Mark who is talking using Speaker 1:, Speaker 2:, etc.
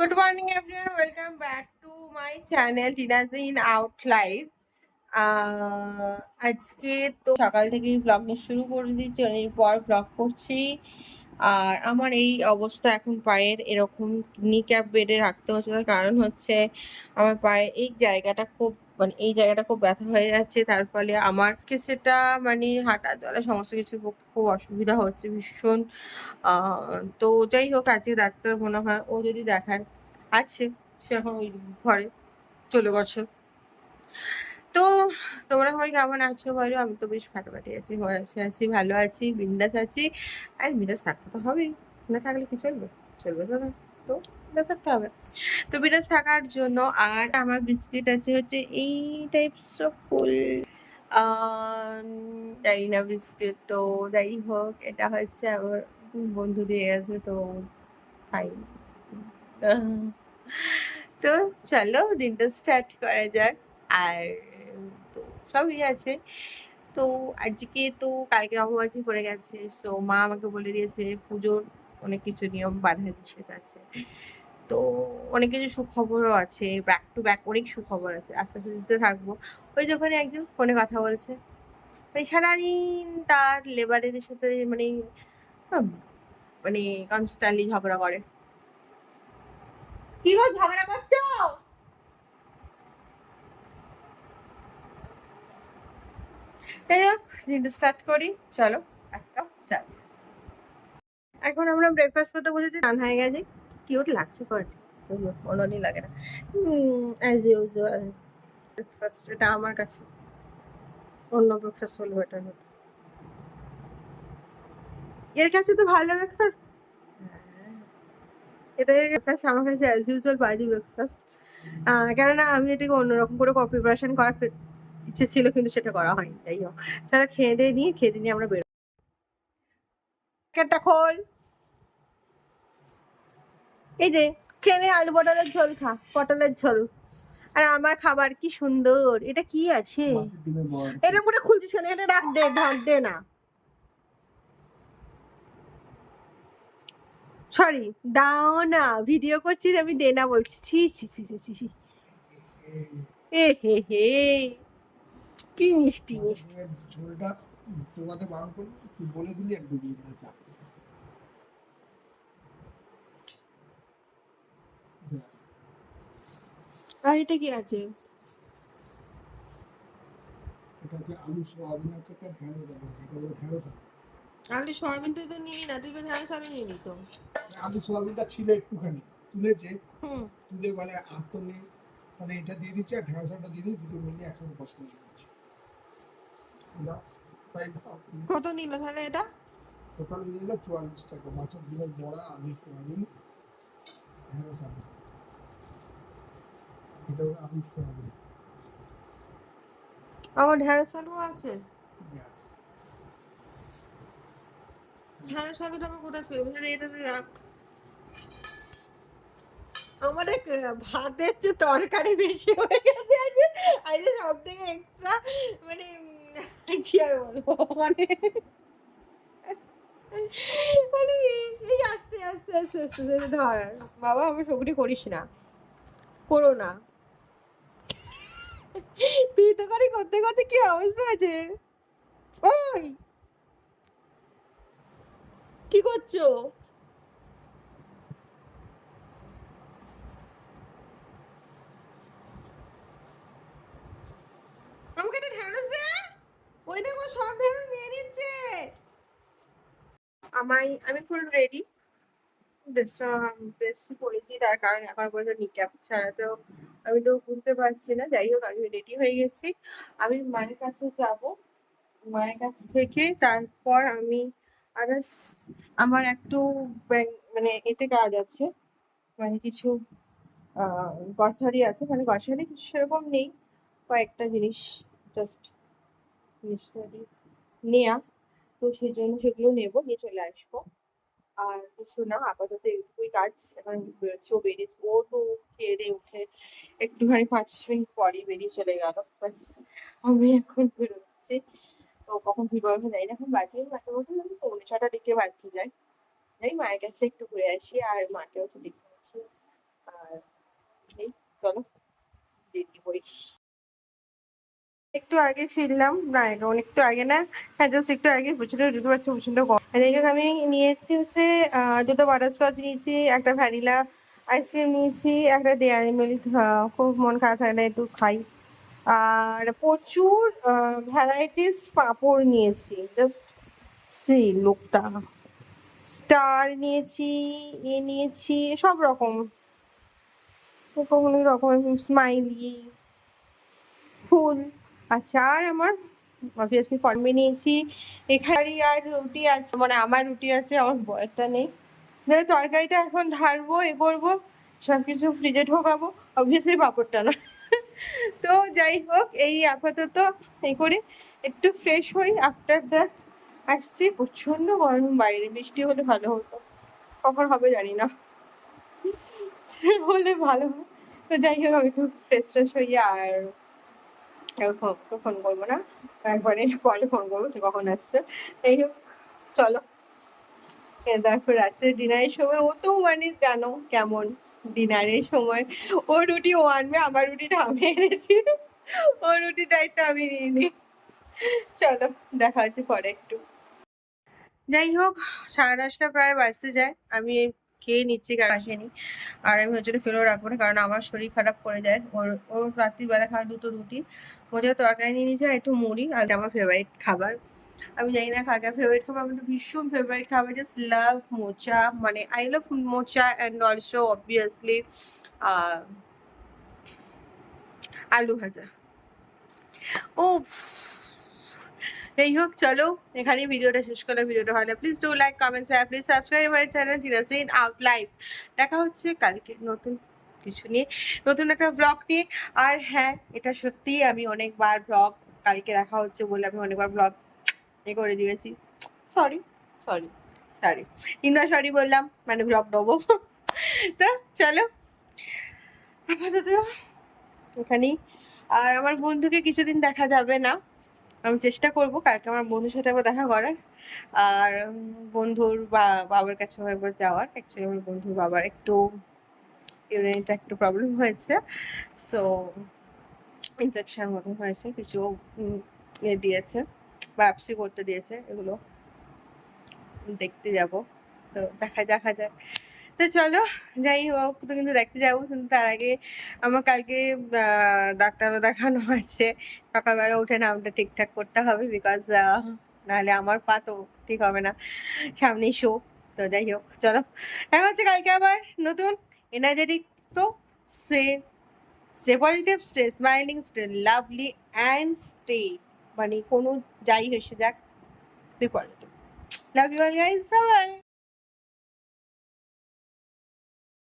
Speaker 1: Good morning, everyone. Welcome back to my channel Tina's in Out Live. আজকে তো সকাল থেকেই ব্লগিং শুরু করে দিয়েছি, অনেক পর ব্লগ করছি। আর আমার এই অবস্থা এখন পায়ের এরকম নি ক্যাপ বেডে রাখতে হচ্ছে, তার কারণ হচ্ছে আমার পায়ে এই জায়গাটা খুব ব্যথা হয়ে যাচ্ছে। তার ফলে আমারকে সেটা হাঁটা চলা সমস্ত কিছুর পক্ষে খুব অসুবিধা হচ্ছে ভীষণ। তো যাই হোক, আজকে ডাক্তার মনে হয় ও যদি দেখার আছে, সে এখন ওই ঘরে চলে গেছে। তো তোমরা সবাই কেমন আছো বলো? আমি তো বেশ ফাটাফাটি আছি, আছি, ভালো আছি, বিন্দাস আছি। আর বিন্দাস থাকতে তো হবেই, না থাকলে কি চলবে? চলবে তো না। তো বিন্দাস থাকতে হবে। তো বিন্দাস থাকার জন্য আর আমার বিস্কিট আছে হচ্ছে এই types of full Dyna biscuit. তো যাই হোক, এটা হচ্ছে আমার বন্ধু দিয়ে গেছে, তো খাই। তো চলো দিনটা স্টার্ট করা যাক। আর তো সবই আছে। তো আজকে তো কালকে অমাবাস্যা পড়ে গেছে, সো মা আমাকে বলে দিয়েছে পুজোর অনেক কিছু নিয়ম বাধা নিষেধ আছে। তো অনেক কিছু সুখবরও আছে, ব্যাক টু ব্যাক অনেক সুখবর আছে, আস্তে আস্তে দিতে থাকবো। ওই যখন একজন ফোনে কথা বলছে, সারাদিন তার লেবারদের সাথে আহ, কনস্ট্যান্টলি ঝগড়া করে। কি গো, ঝগড়া করছো? যাই হোক, জিনিসটা স্টার্ট করি, চলো এক কাপ চা। এখন আমরা ব্রেকফাস্ট করতে বসেছি, রান হয়ে গেছে। কিউট লাগছে করেছে, অননি লাগে না। অ্যাজ ইউজুয়াল ব্রেকফাস্ট, এটা আমার কাছে অন্য ব্রেকফাস্ট হলো বেটার হতো। এর কাছে তো ভালো ব্রেকফাস্ট। এটা ব্রেকফাস্ট আমার কাছে অ্যাজ ইউজুয়াল বাজে ব্রেকফাস্ট। কেননা আমি এটাকে অন্যরকম করে প্রিপারেশন করার ইচ্ছে ছিল, কিন্তু সেটা করা হয়নি। যাই হোক, যারা খেয়ে দিয়ে আমরা বেরো। প্যাকেটটা খোল। এই যে খেয়ে নে, আলু পটলের ঝোল খা, পটলের ঝোল। আর আমার খাবার কি সুন্দর, এটা কি আছে? এরকম করে খুলছিস কেন? এটা রাখ, দে, ঢাক দে না। সরি, দাও না, ভিডিও করছিস, আমি দে না বলছি। ছি ছি ছি ছি ছি ছি। এ হে হে, কি মিষ্টি মিষ্টি। ঝোলটা পোকাতে বারণ করলি, তুই বলে দিলি একদম দিয়ে দিলে চাপ। আর এটা কি আছে? এটা হচ্ছে আলু সোয়াবিন আছে, একটা ঢেঁড়স আছে, এটা হলো ঢেঁড়স। আলু সোয়াবিনটা তো নিই না, তুই তো ঢেঁড়স আলু নিয়ে নিত। আলু সোয়াবিনটা ছিল একটুখানি, তুলেছে, তুলে বলে আর তো নেই, তাহলে এটা দিয়ে দিচ্ছে আর ঢেঁড়স আলুটা দিয়ে দিই, দুটো মিলিয়ে একসাথে কষ্ট দিয়ে দিচ্ছি। কত নিল তাহলে এটা? টোটাল নিল 44 টাকা। মাছের ডিমের বড়া, আলু সোয়াবিন, ঢেঁড়স আলু, এটা হলো আলু সোয়াবিন। আমার ঢেঁড়স আলু আছে। ব্যাস, ঢেঁড়স আলুটা আমি কোথায় পেয়ে? এটাতে রাখ। আমাদের ভাতের যে তরকারি বেশি হয়ে গেছে আজকে, আজকে সব থেকে এক্সট্রা, মানে কি আর বলবো, মানে এই আস্তে আস্তে আস্তে আস্তে আস্তে ধর। বাবা, আমি সবরি করিস না, করো না। তুই তো করি করতে করতে কি অবস্থা আছে? ওই কি করছো? আমাকে একটা ঢ্যাঁড়স দে। ওই দেখো, সব ঢ্যাঁড়স নিয়ে নিচ্ছে। আমি ফুল রেডি। ড্রেসটা বেশি পরেছি, তার কারণ এখন পর্যন্ত নিক্যাপ ছাড়া তো আমি তো বুঝতে পারছি না। যাই হোক, আমি রেডি হয়ে গেছি। আমি মায়ের কাছে যাব, মায়ের কাছ থেকে তারপর আমি আবার আমার একটু এতে কাজ আছে, কিছু গ্রসারি আছে, গ্রসারি কিছু সেরকম নেই, কয়েকটা জিনিস জাস্ট মিশনারি নেয়া। তো সেই জন্য সেগুলো নেবো, নিয়ে চলে আসবো। আর কিছু না, আপাতত এইটুকুই কাজ। এখন বেরোচ্ছে, ও বেরিয়েছে, ও তো খেয়ে দিয়ে উঠে একটুখানি 5 মিনিট পরই বেরিয়ে চলে গেল। ব্যাস, আমি এখন বেরোচ্ছি। তো কখন ফিরবো আমি জানি না, এখন বাজে মোটামুটি আমি 6:45 দিকে বাজতে যাই। মায়ের কাছে একটু ঘুরে আসি, আর মাকে হচ্ছে দেখে আসি। আর এই চলো রেডি হই। একটু আগে ফিরলাম, না এখন একটু আগে না, হ্যাঁ জাস্ট একটু আগে। প্রচুর বুঝতে পারছি প্রচন্ড গরম। যাই হোক আমি নিয়েছি হচ্ছে দুটো বাটারস্কচ নিয়েছি, একটা ভ্যানিলা আইসক্রিম নিয়েছি, একটা ডেয়ারি মিল্ক। খুব মন খারাপ থাকলে একটু খাই। আর প্রচুর ভ্যারাইটিস পাঁপড় নিয়েছি, জাস্ট সি লোকটা। স্টার নিয়েছি, নিয়েছি সব রকম, কোনো রকম স্মাইলি ফুল। আচ্ছা আর আমার অবভিয়াসলি ফর্মে নিয়েছি। এখানে আর রুটি আছে, মানে আমার রুটি আছে, আমার বয়েরটা নেই। তরকারিটা এখন ঢালবো, এ করবো, সব কিছু ফ্রিজে ঢোকাবো, অবভিয়াসলি পাঁপড়টা না। তো যাই হোক, এই আপাতত এই করে একটু ফ্রেশ হই। আফটার দ্যাট আসছি। প্রচন্ড গরম বাইরে, বৃষ্টি হলে ভালো হতো, কখন হবে জানি না, হলে ভালো হয়। তো যাই হোক আমি একটু ফ্রেশ ট্রেশ হই। আর ফোন করবো না, একবারে পরে ফোন করবো যে কখন আসছে। যাই হোক চলো। তারপর রাত্রে ডিনারের সময় ও তো মানে জানো কেমন, ডিনারের সময় ও রুটি ও আনবে, আমার রুটিটা আমি এনেছি, ও রুটি দায়িত্ব আমি নিইনি। চলো দেখা হচ্ছে পরে একটু। যাই হোক 10:30 প্রায় বাজতে যায়, আমি খেয়ে নিচ্ছি, কারণ আসেনি। আর আমি হচ্ছে ফেলেও রাখবো না, কারণ আমার শরীর খারাপ করে যায়। ওর রাত্রিবেলা খাওয়া দুটো রুটি, মোটা তরকারি নিয়ে নিয়েছে, একটু মুড়ি, আর আমার ফেভারিট খাবার। আমি জানি না কার কার ফেভারিট খাবার, আমার ভীষণ ফেভারিট খাবার, জাস্ট লাভ মোচা, মানে আই লাভ মোচা অ্যান্ড অলসো অবভিয়াসলি আলু ভাজা। ও যাই হোক চলো, এখানেই ভিডিওটা শেষ করলাম। ভিডিওটা ভালো please do like, comment, share, please subscribe my channel জিনাসিন আউট লাইভ। দেখা হচ্ছে কালকে নতুন কিছু নিয়ে, নতুন একটা ব্লগ নিয়ে। আর হ্যাঁ, এটা সত্যিই আমি অনেকবার ব্লগ, কালকে দেখা হচ্ছে বলে আমি অনেকবার ব্লগ এ করে দিয়েছি। সরি সরি সরি, তিনবার সরি বললাম, মানে ব্লগ দেবো। তো চলো আপাতত এখানেই। আর আমার বন্ধুকে কিছুদিন দেখা যাবে না, আমি চেষ্টা করব কালকে আমার বন্ধুর সাথে আবার দেখা করার। আর বন্ধুর বাবার কাছে একবার যাওয়ার। অ্যাকচুয়ালি আমার বন্ধুর বাবার একটু ইউরিনটা একটু প্রবলেম হয়েছে, সো ইনফেকশন মতন হয়েছে, কিছু ইয়ে দিয়েছে, বায়োপসি করতে দিয়েছে, এগুলো দেখতে যাব। তো দেখা যাক। তো চলো যাই হোক, তো কিন্তু দেখতে যাবো, কিন্তু তার আগে আমার কালকে ডাক্তারও দেখানো আছে। সকালবেলা উঠে নামটা ঠিকঠাক করতে হবে, বিকজ নাহলে আমার পা তো ঠিক হবে না, সামনেই শো। তো যাই হোক চলো, দেখা হচ্ছে কালকে আবার নতুন এনার্জেটিক। সো সে stay positive, stay smiling, stay lovely and stay, মানে কোনো যাই এসে যাক, be positive. Love you all guys, bye by.